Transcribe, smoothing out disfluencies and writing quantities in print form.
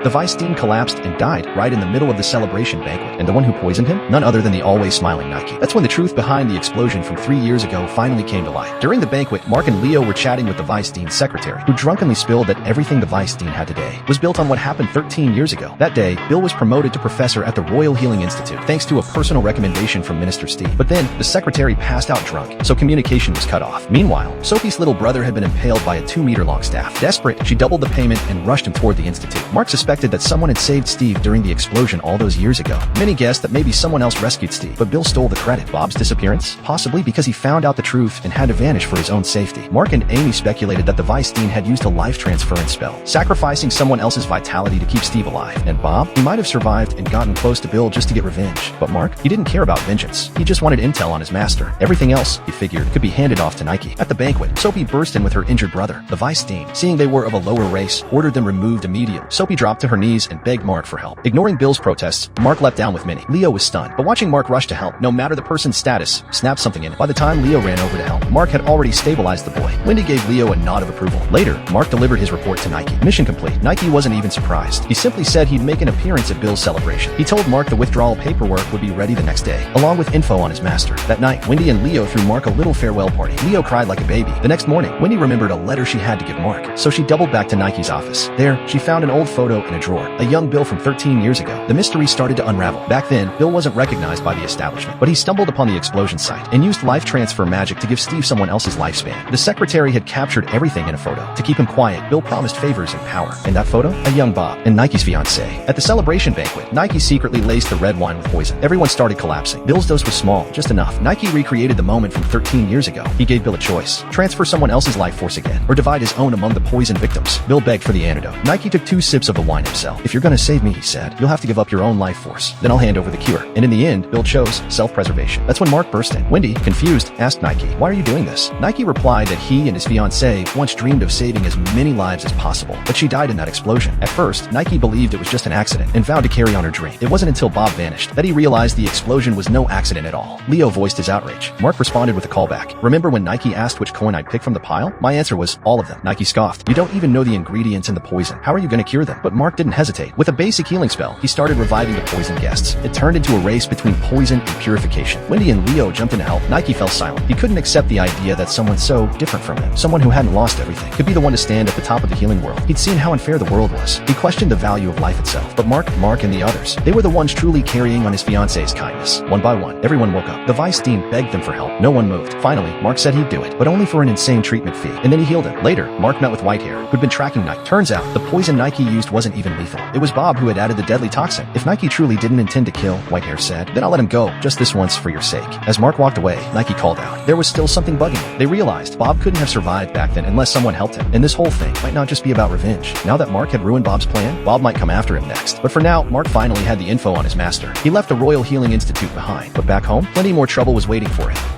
The Vice-Dean collapsed and died right in the middle of the celebration banquet. And the one who poisoned him? None other than the always smiling Nike. That's when the truth behind the explosion from 3 years ago finally came to light. During the banquet, Mark and Leo were chatting with the Vice-Dean's secretary, who drunkenly spilled that everything the Vice-Dean had today was built on what happened 13 years ago. That day, Bill was promoted to professor at the Royal Healing Institute, thanks to a personal recommendation from Minister Steve. But then, the secretary passed out drunk, so communication was cut off. Meanwhile, Sophie's little brother had been impaled by a 2-meter-long staff. Desperate, she doubled the payment and rushed him toward the institute. Mark suspected that someone had saved Steve during the explosion all those years ago. Many guessed that maybe someone else rescued Steve, but Bill stole the credit. Bob's disappearance? Possibly because he found out the truth and had to vanish for his own safety. Mark and Amy speculated that the Vice-Dean had used a life transference spell, sacrificing someone else's vitality to keep Steve alive. And Bob? He might have survived and gotten close to Bill just to get revenge. But Mark? He didn't care about vengeance. He just wanted intel on his master. Everything else, he figured, could be handed off to Nike. At the banquet, Sophie burst in with her injured brother. The Vice-Dean, seeing they were of a lower race, ordered them removed immediately. Sophie dropped to her knees and begged Mark for help. Ignoring Bill's protests, Mark leapt down with Minnie. Leo was stunned, but watching Mark rush to help, no matter the person's status, snapped something in it. By the time Leo ran over to help, Mark had already stabilized the boy. Wendy gave Leo a nod of approval. Later, Mark delivered his report to Nike. Mission complete. Nike wasn't even surprised. He simply said he'd make an appearance at Bill's celebration. He told Mark the withdrawal paperwork would be ready the next day, along with info on his master. That night, Wendy and Leo threw Mark a little farewell party. Leo cried like a baby. The next morning, Wendy remembered a letter she had to give Mark, so she doubled back to Nike's office. There, she found an old photo in a drawer, a young Bill from 13 years ago. The mystery started to unravel. Back then, Bill wasn't recognized by the establishment, but he stumbled upon the explosion site and used life transfer magic to give Steve someone else's lifespan. The secretary had captured everything in a photo. To keep him quiet, Bill promised favors and power. And that photo? A young Bob and Nike's fiancée. At the celebration banquet, Nike secretly laced the red wine with poison. Everyone started collapsing. Bill's dose was small, just enough. Nike recreated the moment from 13 years ago. He gave Bill a choice: transfer someone else's life force again, or divide his own among the poisoned victims. Bill begged for the antidote. Nike took 2 sips of the wine himself. If you're gonna save me, he said, you'll have to give up your own life force. Then I'll hand over the cure. And in the end, Bill chose self-preservation. That's when Mark burst in. Wendy, confused, asked Nike, why are you doing this? Nike replied that he and his fiancée once dreamed of saving as many lives as possible, but she died in that explosion. At first, Nike believed it was just an accident and vowed to carry on her dream. It wasn't until Bob vanished that he realized the explosion was no accident at all. Leo voiced his outrage. Mark responded with a callback. Remember when Nike asked which coin I'd pick from the pile? My answer was all of them. Nike scoffed. You don't even know the ingredients in the poison. How are you going to cure them? But Mark didn't hesitate. With a basic healing spell, he started reviving the poisoned guests. It turned into a race between poison and purification. Wendy and Leo jumped in to help. Nike fell silent. He couldn't accept the idea that someone so different from him, someone who hadn't lost everything, could be the one to stand at the top of the healing world. He'd seen how unfair the world was. He questioned the value of life itself. But Mark, and the others, they were the ones truly carrying on his fiancée's kindness. One by one, everyone woke up. The Vice-Dean begged them for help. No one moved. Finally, Mark said he'd do it, but only for an insane treatment fee. And then he healed him. Later, Mark met with Whitehair, who'd been tracking Nike. Turns out, the poison Nike used wasn't even lethal. It was Bob who had added the deadly toxin. If Nike truly didn't intend to kill, Whitehair said, then I'll let him go, just this once for your sake. As Mark walked away, Nike called out. There was still something bugging him. They realized Bob couldn't have survived back then unless someone helped him. And this whole thing might not just be about revenge. Now that Mark had ruined Bob's plan, Bob might come after him next. But for now, Mark finally had the info on his master. He left the Royal Healing Institute behind. But back home, plenty more trouble was waiting for him.